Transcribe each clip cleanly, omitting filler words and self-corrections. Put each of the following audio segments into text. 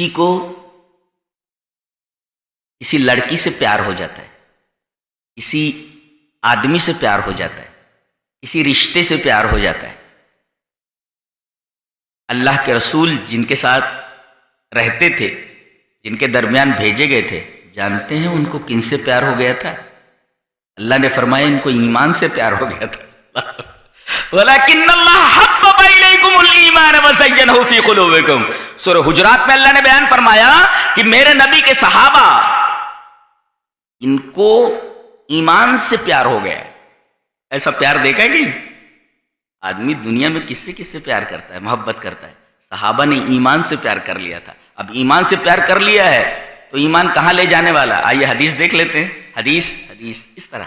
کسی کو کسی لڑکی سے پیار ہو جاتا ہے، کسی آدمی سے پیار ہو جاتا ہے، کسی رشتے سے پیار ہو جاتا ہے، اللہ کے رسول جن کے ساتھ رہتے تھے، جن کے درمیان بھیجے گئے تھے، جانتے ہیں ان کو کن سے پیار ہو گیا تھا؟ اللہ نے فرمایا ان کو ایمان سے پیار ہو گیا تھا۔ وَلَكِنَّ اللَّهَ حَبَّبَ إِلَيْكُمُ الْإِيمَانَ وَزَيَّنَهُ فِي قُلُوبِكُمْ۔ سورہ حجرات میں اللہ نے بیان فرمایا کہ میرے نبی کے صحابہ ان کو ایمان سے پیار ہو گیا۔ ایسا پیار دیکھا ہے کہ آدمی دنیا میں کس سے پیار کرتا ہے، محبت کرتا ہے؟ صحابہ نے ایمان سے پیار کر لیا تھا۔ اب ایمان سے پیار کر لیا ہے تو ایمان کہاں لے جانے والا؟ آئیے حدیث دیکھ لیتے ہیں۔ حدیث اس طرح،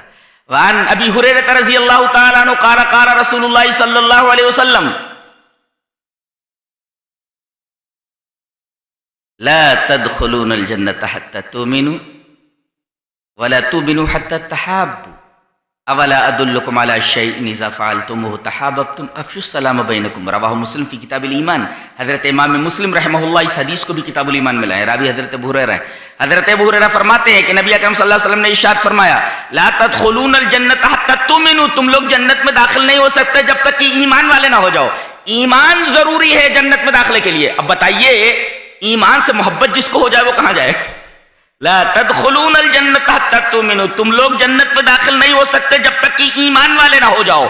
وعن ابی ہریرہ رضی اللہ تعالی عنہ قال قال رسول اللہ صلی اللہ علیہ وسلم لا تدخلون الجنة حتى تؤمنوا ولا تؤمنوا حتى تحابوا اولا ادلکم علی شیء اذا فعلتموه تحاببتم افشوا السلام بینکم، رواہ مسلم فی کتاب الایمان۔ حضرت امام مسلم رحمہ اللہ اس حدیث کو بھی کتاب الایمان میں لائے، راوی حضرت ابو ہریرہ ہیں۔ حضرت ابو ہریرہ فرماتے ہیں کہ نبی اکرم صلی اللہ علیہ وسلم نے ارشاد فرمایا لا تدخلون الجنة حتى تؤمنوا، تم لوگ جنت میں داخل نہیں ہو سکتے جب تک کہ ایمان والے نہ ہو جاؤ۔ ایمان ضروری ہے جنت میں داخلے کے لیے۔ اب بتائیے ایمان سے محبت جس کو ہو جائے وہ کہاں جائے؟ لا تدخلون الجنة حتى تؤمنوا، تم لوگ جنت میں داخل نہیں ہو سکتے جب تک کہ ایمان والے نہ ہو جاؤ۔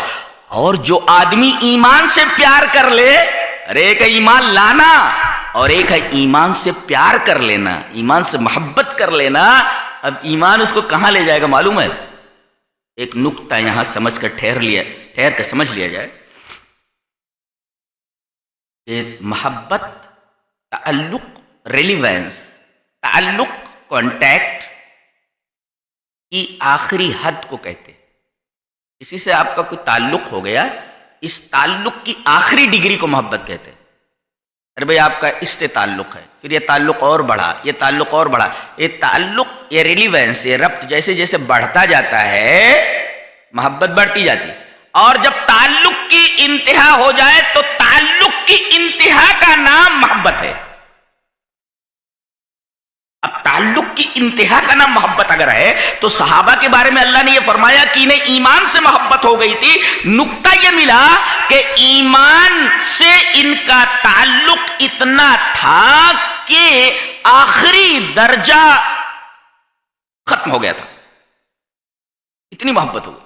اور جو آدمی ایمان سے پیار کر لے، ارے ایک ہے ایمان لانا اور ایک ہے ایمان سے پیار کر لینا، ایمان سے محبت کر لینا۔ اب ایمان اس کو کہاں لے جائے گا معلوم ہے؟ ایک نقطہ یہاں سمجھ کر ٹھہر کر سمجھ لیا جائے کہ محبت، تعلق، ریلیونس، تعلق، کانٹیکٹ کی آخری حد کو کہتے ہیں۔ کسی سے آپ کا کوئی تعلق ہو گیا، اس تعلق کی آخری ڈگری کو محبت کہتے ہیں۔ ارے بھائی آپ کا اس سے تعلق ہے، پھر یہ تعلق اور بڑھا، یہ تعلق اور بڑھا، یہ تعلق، یہ ریلیونس، یہ ربط جیسے جیسے بڑھتا جاتا ہے محبت بڑھتی جاتی ہے۔ اور جب تعلق کی انتہا ہو جائے تو تعلق کی انتہا کا نام محبت ہے۔ اب تعلق کی انتہا کا نام محبت اگر ہے تو صحابہ کے بارے میں اللہ نے یہ فرمایا کہ انہیں ایمان سے محبت ہو گئی تھی۔ نقطہ یہ ملا کہ ایمان سے ان کا تعلق اتنا تھا کہ آخری درجہ ختم ہو گیا تھا، اتنی محبت ہو گئی۔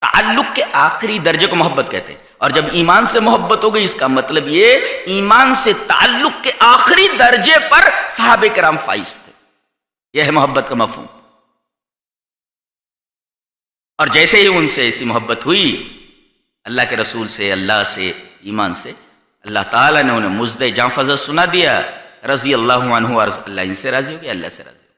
تعلق کے آخری درجے کو محبت کہتے ہیں۔ اور جب ایمان سے محبت ہو گئی اس کا مطلب یہ ایمان سے تعلق کے آخری درجے پر صحابہ کرام فائز تھے۔ یہ ہے محبت کا مفہوم۔ اور جیسے ہی ان سے ایسی محبت ہوئی اللہ کے رسول سے، اللہ سے، ایمان سے، اللہ تعالیٰ نے انہیں مزد جاں فضا سنا دیا، رضی اللہ عنہ، اللہ ان سے راضی ہو گیا، اللہ سے راضی ہو گیا۔